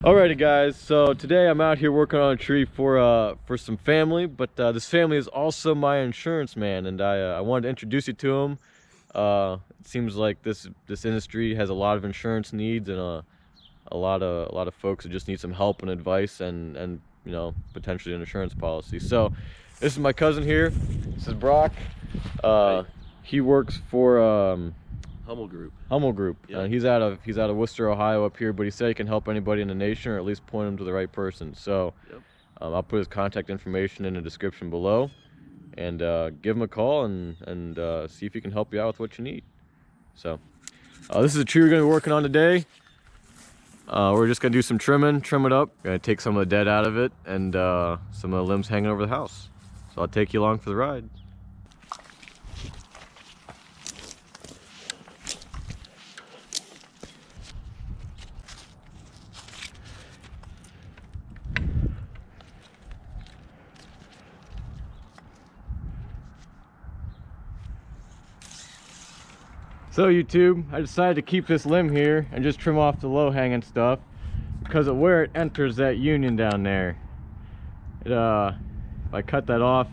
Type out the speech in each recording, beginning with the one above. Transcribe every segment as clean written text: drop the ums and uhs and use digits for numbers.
Alrighty guys, so today I'm out here working on a tree for some family, but this family is also my insurance man, and I wanted to introduce you to him. It seems like this industry has a lot of insurance needs, and a lot of folks that just need some help and advice, and you know, potentially an insurance policy. So this is my cousin here. This is Brock. He works for Hummel Group. Hummel Group. Yeah. He's out of Worcester, Ohio, up here, but he said he can help anybody in the nation, or at least point him to the right person. So I'll put his contact information in the description below, and give him a call and see if he can help you out with what you need. So this is a tree we're going to be working on today. We're just going to do some trimming, trim it up. Going to take some of the dead out of it, and some of the limbs hanging over the house. So I'll take you along for the ride. So YouTube, I decided to keep this limb here and just trim off the low-hanging stuff because of where it enters that union down there. If I cut that off,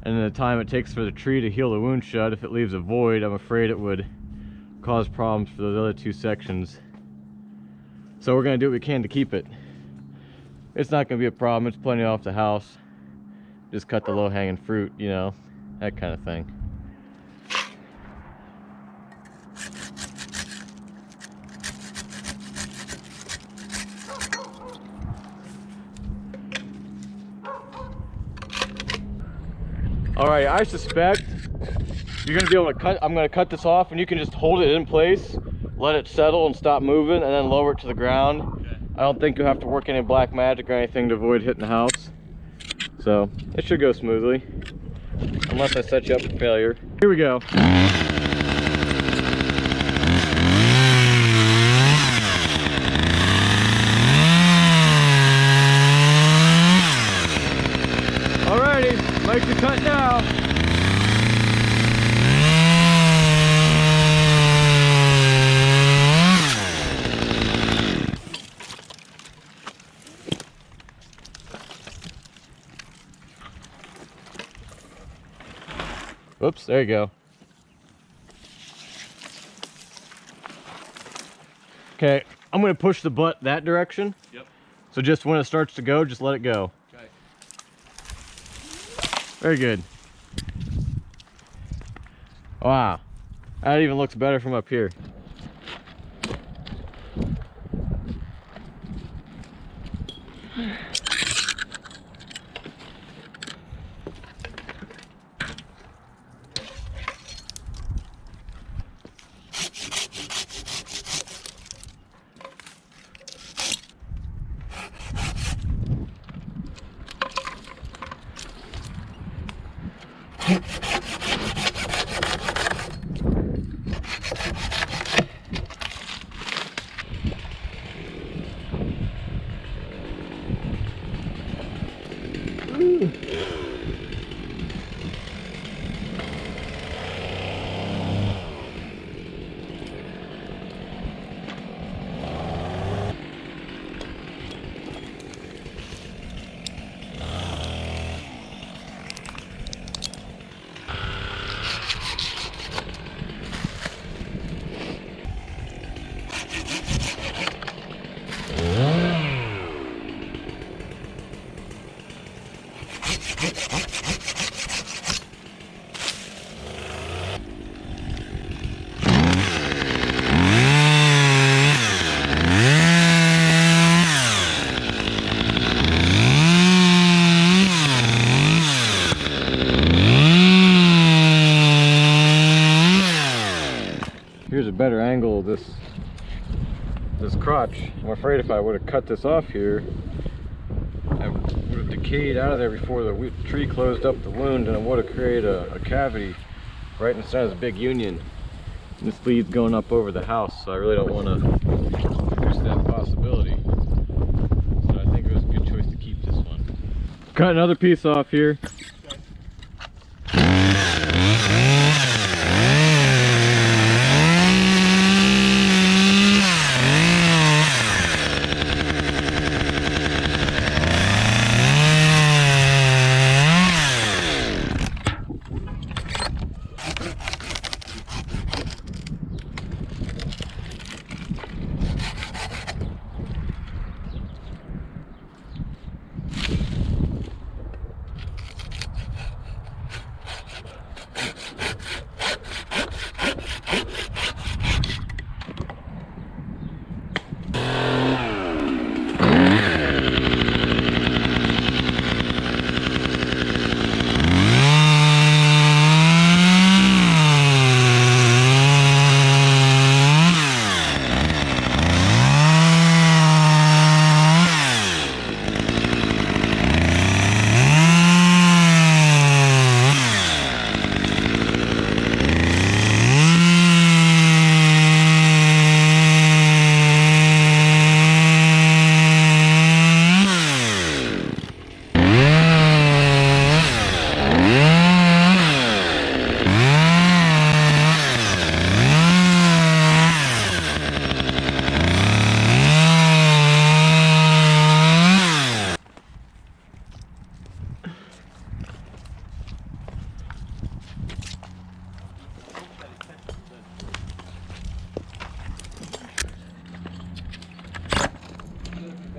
and the time it takes for the tree to heal the wound shut, if it leaves a void, I'm afraid it would cause problems for those other two sections. So we're going to do what we can to keep it. It's not going to be a problem, it's plenty off the house. Just cut the low-hanging fruit, you know, that kind of thing. Alright, I suspect you're going to be able to cut, I'm going to cut this off, and you can just hold it in place, let it settle and stop moving, and then lower it to the ground. Okay. I don't think you'll have to work any black magic or anything to avoid hitting the house. So, it should go smoothly, unless I set you up for failure. Here we go. Alrighty, make the cut now. Whoops, there you go. Okay, I'm going to push the butt that direction. Yep. So just when it starts to go, just let it go. Okay. Very good. Wow, that even looks better from up here. Here's a better angle of this crotch. I'm afraid if I would have cut this off here, I would have decayed out of there before the tree closed up the wound, and it would have created a cavity right inside of the big union. And this lead's going up over the house, so I really don't want to risk that possibility. So I think it was a good choice to keep this one. Cut another piece off here.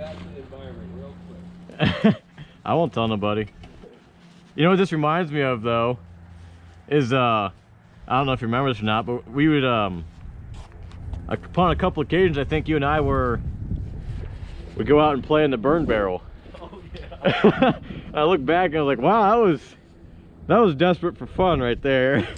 back to the environment real quick. I won't tell nobody. You know what this reminds me of though? Is I don't know if you remember this or not, but we would upon a couple occasions I think you and I would go out and play in the burn barrel. Oh yeah. I look back and I was like, wow, that was desperate for fun right there.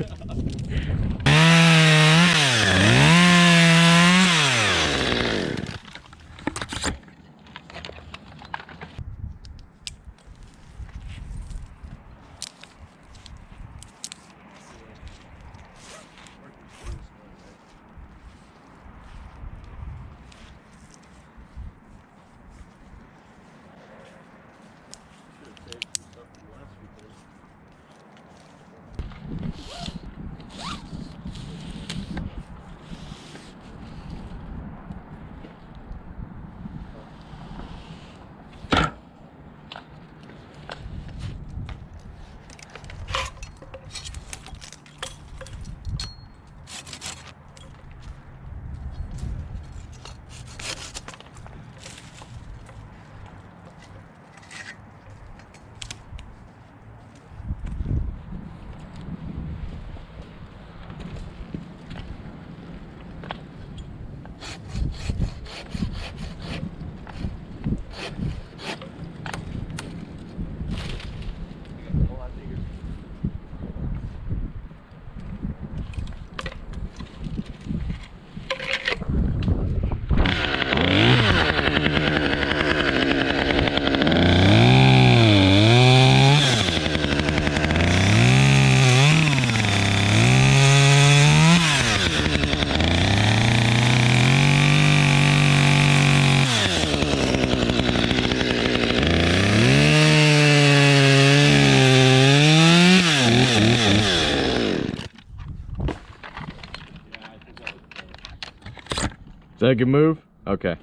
Is that a good move? Okay.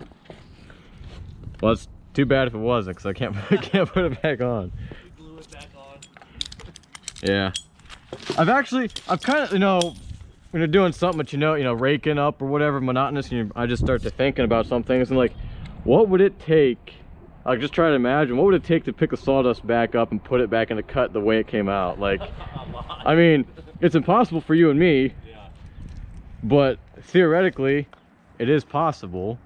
Well, it's too bad if it wasn't, because I can't put it back on. We glue it back on. Yeah. I've kind of, you know, when you're doing something that you know, raking up or whatever, monotonous, and I just start to thinking about some things and like, what would it take? Like, just try to imagine, what would it take to pick the sawdust back up and put it back in the cut the way it came out? Like, I mean, it's impossible for you and me, Yeah. but theoretically, it is possible.